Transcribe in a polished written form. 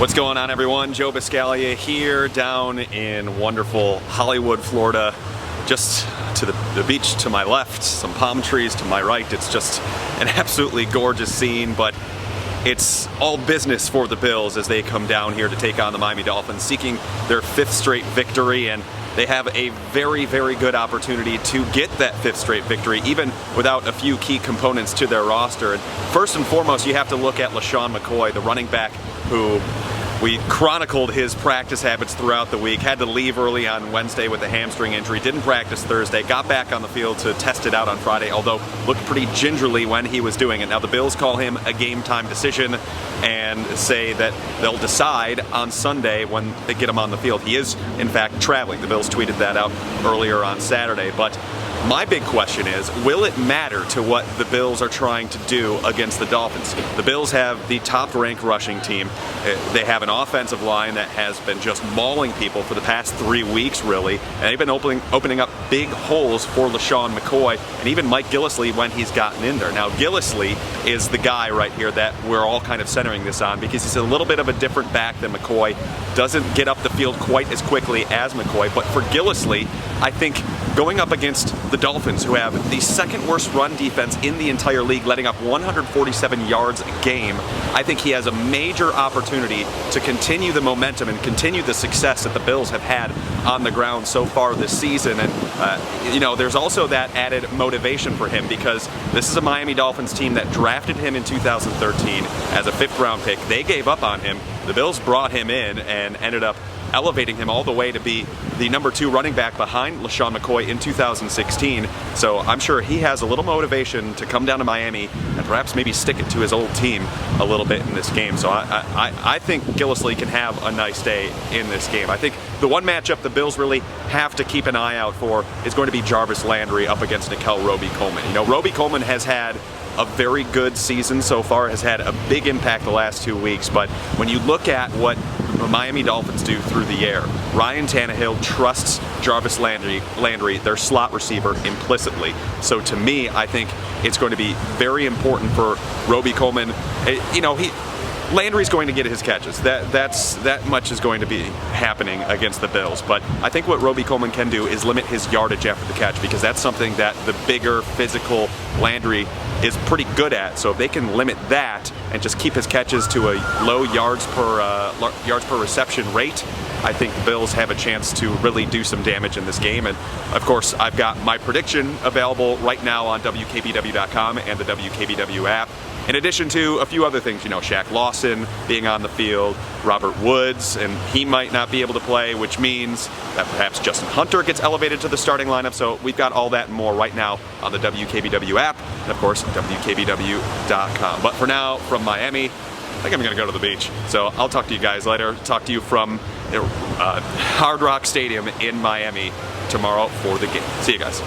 What's going on, everyone? Joe Buscaglia here down in wonderful Hollywood, Florida. Just to the beach to my left, some palm trees to my right. It's just an absolutely gorgeous scene, but it's all business for the Bills as they come down here to take on the Miami Dolphins, seeking their 5th straight victory, and they have a very, very good opportunity to get that 5th straight victory, even without a few key components to their roster. And first and foremost, you have to look at LeSean McCoy, the running back who we chronicled his practice habits throughout the week, had to leave early on Wednesday with a hamstring injury, didn't practice Thursday, got back on the field to test it out on Friday, although looked pretty gingerly when he was doing it. Now the Bills call him a game time decision and say that they'll decide on Sunday when they get him on the field. He is, in fact, traveling. The Bills tweeted that out earlier on Saturday, but my big question is, will it matter to what the Bills are trying to do against the Dolphins? The Bills have the top-ranked rushing team. They have an offensive line that has been just mauling people for the past 3 weeks, really, and they've been opening up big holes for LeSean McCoy and even Mike Gillislee when he's gotten in there. Now, Gillislee is the guy right here that we're all kind of centering this on because he's a little bit of a different back than McCoy, doesn't get up the field quite as quickly as McCoy, but for Gillislee, I think going up against the Dolphins, who have the 2nd worst run defense in the entire league, letting up 147 yards a game, I think he has a major opportunity to continue the momentum and continue the success that the Bills have had on the ground so far this season. And, you know, there's also that added motivation for him because this is a Miami Dolphins team that drafted him in 2013 as a 5th round pick. They gave up on him. The Bills brought him in and ended up elevating him all the way to be the number 2 running back behind LeSean McCoy in 2016. So I'm sure he has a little motivation to come down to Miami and perhaps maybe stick it to his old team a little bit in this game. So I think Gillislee can have a nice day in this game. I think the one matchup the Bills really have to keep an eye out for is going to be Jarvis Landry up against Robbie Coleman. You know, Robbie Coleman has had a very good season so far, has had a big impact the last 2 weeks, but when you look at what the Miami Dolphins do through the air, Ryan Tannehill trusts Jarvis Landry, their slot receiver, implicitly. So to me, I think it's going to be very important for Robbie Coleman. You know, Landry's going to get his catches. That much is going to be happening against the Bills. But I think what Robbie Coleman can do is limit his yardage after the catch, because that's something that the bigger, physical Landry is pretty good at. So if they can limit that and just keep his catches to a low yards per reception rate, I think the Bills have a chance to really do some damage in this game. And of course, I've got my prediction available right now on WKBW.com and the WKBW app. In addition to a few other things, you know, Shaq Lawson being on the field, Robert Woods, and he might not be able to play, which means that perhaps Justin Hunter gets elevated to the starting lineup. So we've got all that and more right now on the WKBW app, and of course, WKBW.com. But for now, from Miami, I think I'm going to go to the beach. So I'll talk to you guys later. Talk to you from Hard Rock Stadium in Miami tomorrow for the game. See you guys.